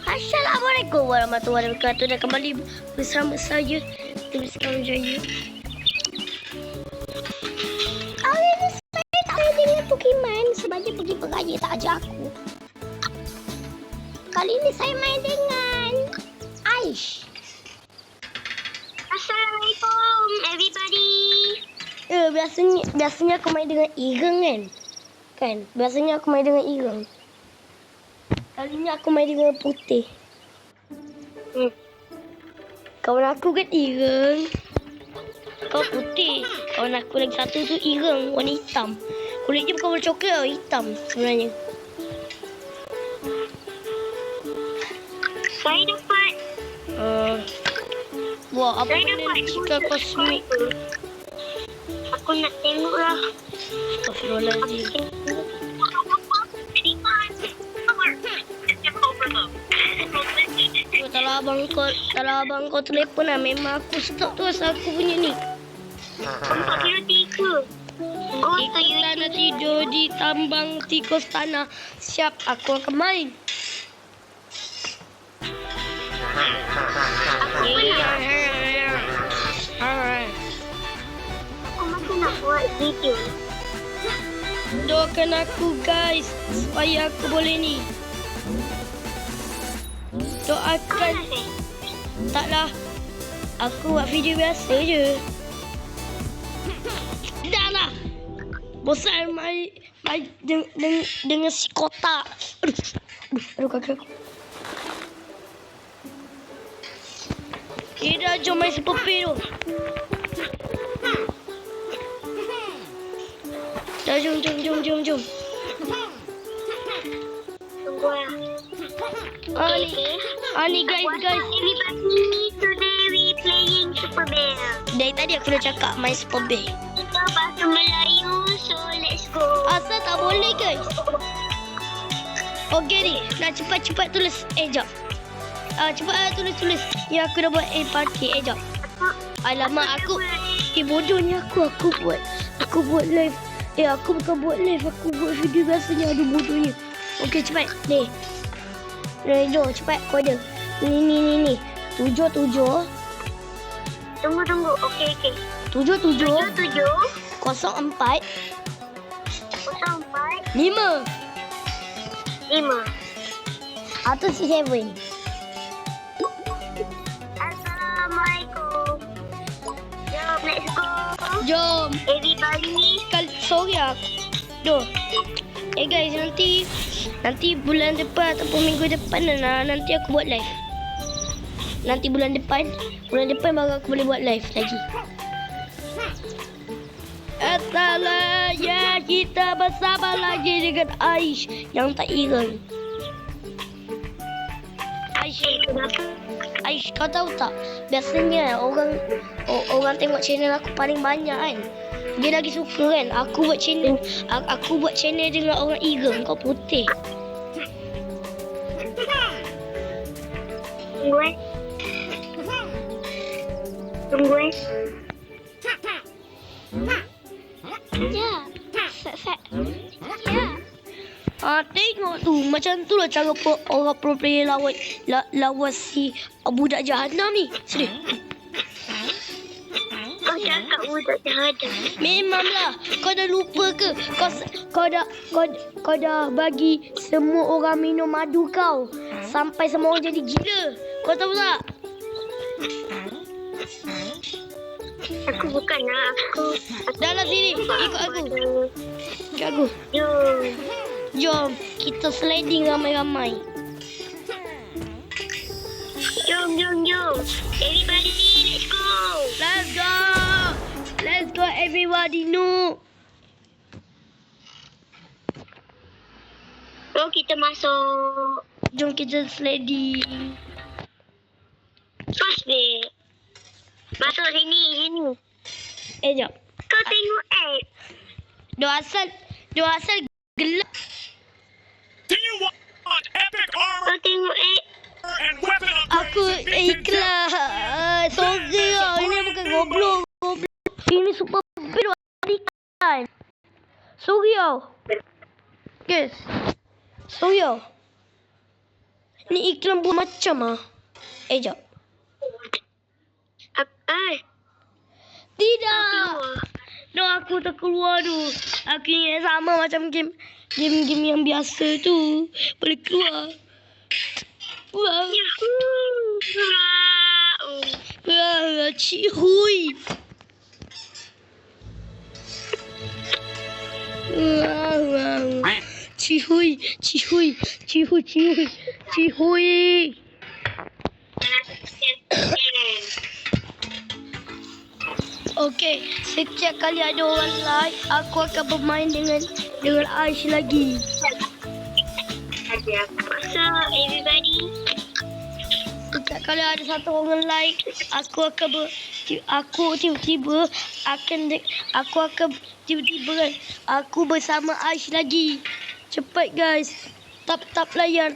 Assalamualaikum warahmatullahi wabarakatuh. Dan kembali bersama saya Tim Sekarang Jaya. Hari ini saya tak main dengan Pokemon sebab dia pergi peraya tak ajak aku. Kali ini saya main dengan Aish. Assalamualaikum everybody. Biasanya aku main dengan Ireng kan? Biasanya aku main dengan Ireng. Kali ni aku main dengan Putih. Kawan aku kan Ireng. Kau Putih. Kawan aku lagi satu tu Ireng, warna hitam. Kulit dia bukan warna coklat, hitam sebenarnya. Saya dapat. Wah, apa Saya benda dapat jika kosmik? Aku nak tengok lah. Astagfirullahaladzim. Kalau abang kau telefon lah, memang aku stop tu asal aku punya ni. 403. Tikus tanah tidur di tambang tikus tanah. Siap, aku akan main. Aku masih nak buat video. Doakan aku guys supaya aku boleh ni. Doakan. Taklah. Aku buat video biasa je. Dah lah. Bosan main dengan si kotak. Aduh kaki aku. Kita jom main Super P tu. Dah jom. Tunggu lah. Ni guys. Everybody, today we playing Super Bear. Dari tadi aku dah cakap main Super B. Kita bahasa Melayu, so let's go. Asal tak boleh guys. Okey ni, nak cepat tulis. Jap. Cepat tulis. Ya aku dah buat party. Jap. Alamak aku. Bodohnya aku buat live. Aku bukan buat live, aku buat video biasanya. Aduh bodohnya. Okey cepat. Ni. Jom cepat kode. Ni. 77. Tunggu. Okey. 77 07 04 05 5 atau 7. Assalamualaikum. Jom, let's go. Jom. Everybody. Sorry Doh. Guys, nanti bulan depan ataupun minggu depan nanti aku buat live. Nanti bulan depan baru aku boleh buat live lagi. Asalah ya, kita bersama lagi dengan Aish yang tak Ireng. Aish, kau tahu tak? Biasanya orang tengok channel aku paling banyak kan. Dia lagi suka kan aku buat channel dengan orang Ireng. Kau Putih. Tunggu. Ya. Tengok tu. Macam tu lah cara orang pro player lawan si budak jahanam ni. Sedih. Kau cakap budak jahanam. Memanglah. Kau dah lupa ke? Kau dah bagi semua orang minum madu kau. Sampai semua orang jadi gila. Kau tahu tak? Aku bukanlah aku. Dalam sini. Ikut aku. Jom. Kita sliding ramai-ramai. Jom. Everybody, let's go. Let's go everybody. No. Kita masuk. Jom kita sliding. Fast deh. Masuk sini. Jap. Kau tengok Dua asal gelap. Do you want epic armor Kau tengok and weapon Aku upgrades? ikhlas. Sorry lah. Ini bukan goblok. Ini super biro kan. Sorry tau. Guys. Sorry tau. Ni iklan buah macam ah. Jap. Tidak. Keluar. No, aku tak keluar tu. Aku ingat sama macam game yang biasa tu. Boleh keluar. Wah. Wah, cihui. Wah. Cihui. Okey, setiap kali ada orang like, aku akan bermain dengan Aish lagi. So, everybody. Setiap kali ada satu orang like, aku akan tiba-tiba aku bersama Aish lagi. Cepat guys. Tap layar.